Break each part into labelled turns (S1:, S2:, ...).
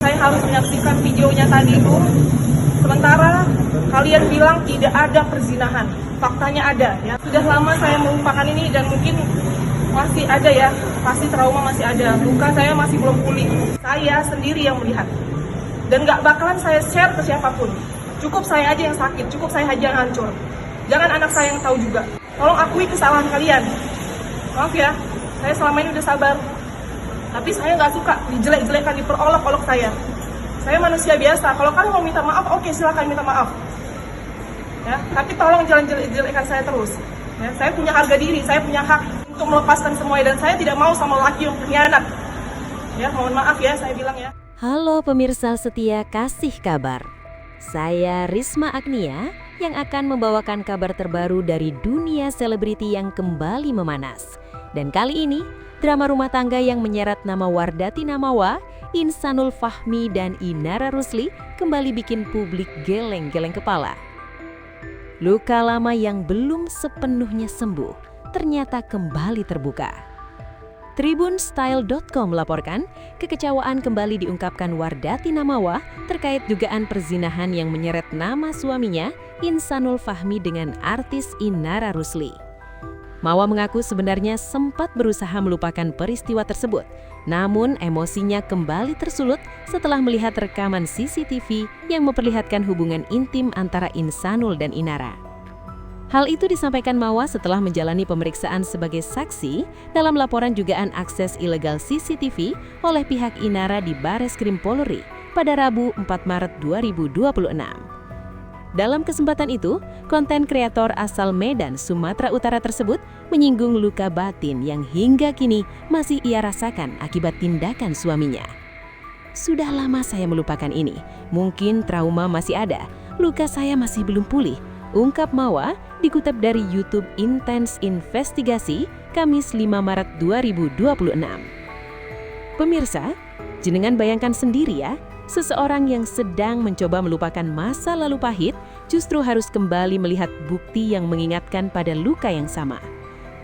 S1: saya harus menyaksikan videonya tadi itu. Sementara kalian bilang tidak ada perzinahan. Faktanya ada ya. Sudah lama saya melupakan ini dan mungkin masih ada ya. Pasti trauma masih ada. Luka saya masih belum pulih. Saya sendiri yang melihat. Dan gak bakalan saya share ke siapapun. Cukup saya aja yang sakit, cukup saya aja yang hancur. Jangan anak saya yang tahu juga. Tolong akui kesalahan kalian. Maaf ya, saya selama ini udah sabar. Tapi saya nggak suka dijelek-jelekan, diperolok-olok saya. Saya manusia biasa. Kalau kalian mau minta maaf, oke, silakan minta maaf. Ya, tapi tolong jangan jelek-jelekan saya terus. Ya, saya punya harga diri, saya punya hak untuk melepaskan semuanya dan saya tidak mau sama laki yang pengkhianat. Ya, mohon maaf ya, saya bilang ya.
S2: Halo pemirsa setia Kasih Kabar. Saya Risma Agnia yang akan membawakan kabar terbaru dari dunia selebriti yang kembali memanas. Dan kali ini, drama rumah tangga yang menyeret nama Wardati Namawa, Insanul Fahmi, dan Inara Rusli kembali bikin publik geleng-geleng kepala. Luka lama yang belum sepenuhnya sembuh ternyata kembali terbuka. Tribunstyle.com melaporkan, kekecewaan kembali diungkapkan Wardati Namawa terkait dugaan perzinahan yang menyeret nama suaminya, Insanul Fahmi, dengan artis Inara Rusli. Mawa mengaku sebenarnya sempat berusaha melupakan peristiwa tersebut, namun emosinya kembali tersulut setelah melihat rekaman CCTV yang memperlihatkan hubungan intim antara Insanul dan Inara. Hal itu disampaikan Mawa setelah menjalani pemeriksaan sebagai saksi dalam laporan dugaan akses ilegal CCTV oleh pihak Inara di Bareskrim Polri pada Rabu 4 Maret 2026. Dalam kesempatan itu, konten kreator asal Medan, Sumatera Utara tersebut menyinggung luka batin yang hingga kini masih ia rasakan akibat tindakan suaminya. Sudah lama saya melupakan ini, mungkin trauma masih ada, luka saya masih belum pulih, ungkap Mawa dikutip dari YouTube Intense Investigasi, Kamis 5 Maret 2026. Pemirsa, jenengan bayangkan sendiri ya, seseorang yang sedang mencoba melupakan masa lalu pahit justru harus kembali melihat bukti yang mengingatkan pada luka yang sama.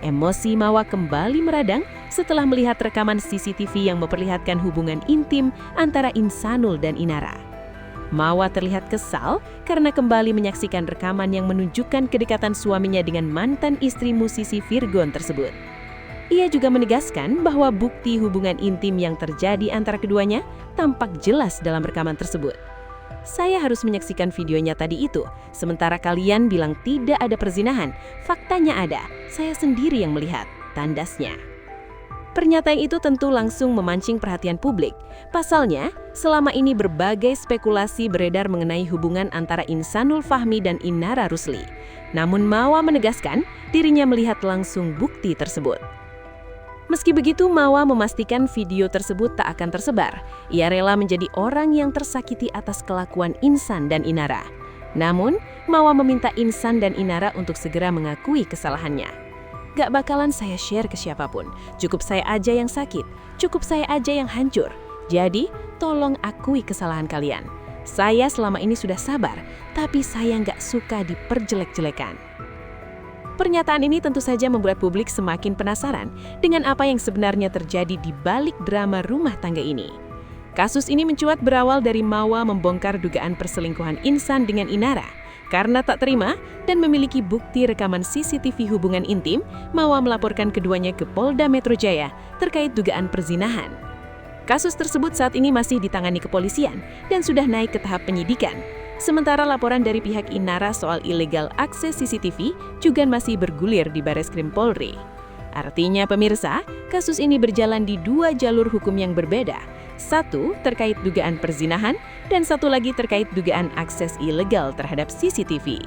S2: Emosi Mawa kembali meradang setelah melihat rekaman CCTV yang memperlihatkan hubungan intim antara Insanul dan Inara. Mawa terlihat kesal karena kembali menyaksikan rekaman yang menunjukkan kedekatan suaminya dengan mantan istri musisi Virgon tersebut. Ia juga menegaskan bahwa bukti hubungan intim yang terjadi antara keduanya tampak jelas dalam rekaman tersebut. Saya harus menyaksikan videonya tadi itu, sementara kalian bilang tidak ada perzinahan. Faktanya ada, saya sendiri yang melihat, tandasnya. Pernyataan itu tentu langsung memancing perhatian publik. Pasalnya, selama ini berbagai spekulasi beredar mengenai hubungan antara Insanul Fahmi dan Inara Rusli. Namun Mawa menegaskan dirinya melihat langsung bukti tersebut. Meski begitu, Mawa memastikan video tersebut tak akan tersebar. Ia rela menjadi orang yang tersakiti atas kelakuan Insan dan Inara. Namun, Mawa meminta Insan dan Inara untuk segera mengakui kesalahannya. Gak bakalan saya share ke siapapun. Cukup saya aja yang sakit. Cukup saya aja yang hancur. Jadi, tolong akui kesalahan kalian. Saya selama ini sudah sabar, tapi saya gak suka diperjelek-jelekan. Pernyataan ini tentu saja membuat publik semakin penasaran dengan apa yang sebenarnya terjadi di balik drama rumah tangga ini. Kasus ini mencuat berawal dari Mawa membongkar dugaan perselingkuhan Insan dengan Inara. Karena tak terima dan memiliki bukti rekaman CCTV hubungan intim, Mawa melaporkan keduanya ke Polda Metro Jaya terkait dugaan perzinahan. Kasus tersebut saat ini masih ditangani kepolisian dan sudah naik ke tahap penyidikan. Sementara laporan dari pihak Inara soal ilegal akses CCTV juga masih bergulir di Bareskrim Polri. Artinya pemirsa, kasus ini berjalan di dua jalur hukum yang berbeda. Satu terkait dugaan perzinahan dan satu lagi terkait dugaan akses ilegal terhadap CCTV.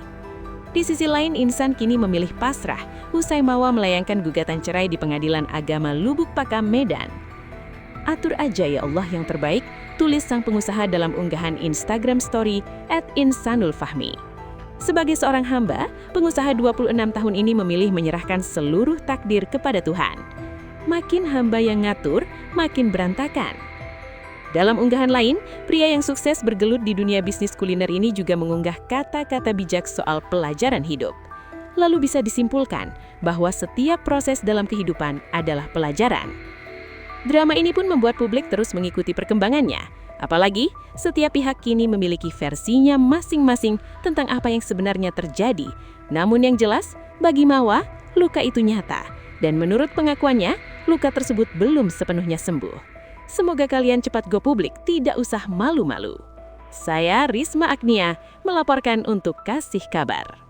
S2: Di sisi lain, Insan kini memilih pasrah usai Mawa melayangkan gugatan cerai di Pengadilan Agama Lubuk Pakam, Medan. Atur aja ya Allah yang terbaik, tulis sang pengusaha dalam unggahan Instagram story @insanulfahmi. Sebagai seorang hamba, pengusaha 26 tahun ini memilih menyerahkan seluruh takdir kepada Tuhan. Makin hamba yang ngatur, makin berantakan. Dalam unggahan lain, pria yang sukses bergelut di dunia bisnis kuliner ini juga mengunggah kata-kata bijak soal pelajaran hidup. Lalu bisa disimpulkan bahwa setiap proses dalam kehidupan adalah pelajaran. Drama ini pun membuat publik terus mengikuti perkembangannya. Apalagi, setiap pihak kini memiliki versinya masing-masing tentang apa yang sebenarnya terjadi. Namun yang jelas, bagi Mawa, luka itu nyata. Dan menurut pengakuannya, luka tersebut belum sepenuhnya sembuh. Semoga kalian cepat go publik, tidak usah malu-malu. Saya Risma Agnia, melaporkan untuk Kasih Kabar.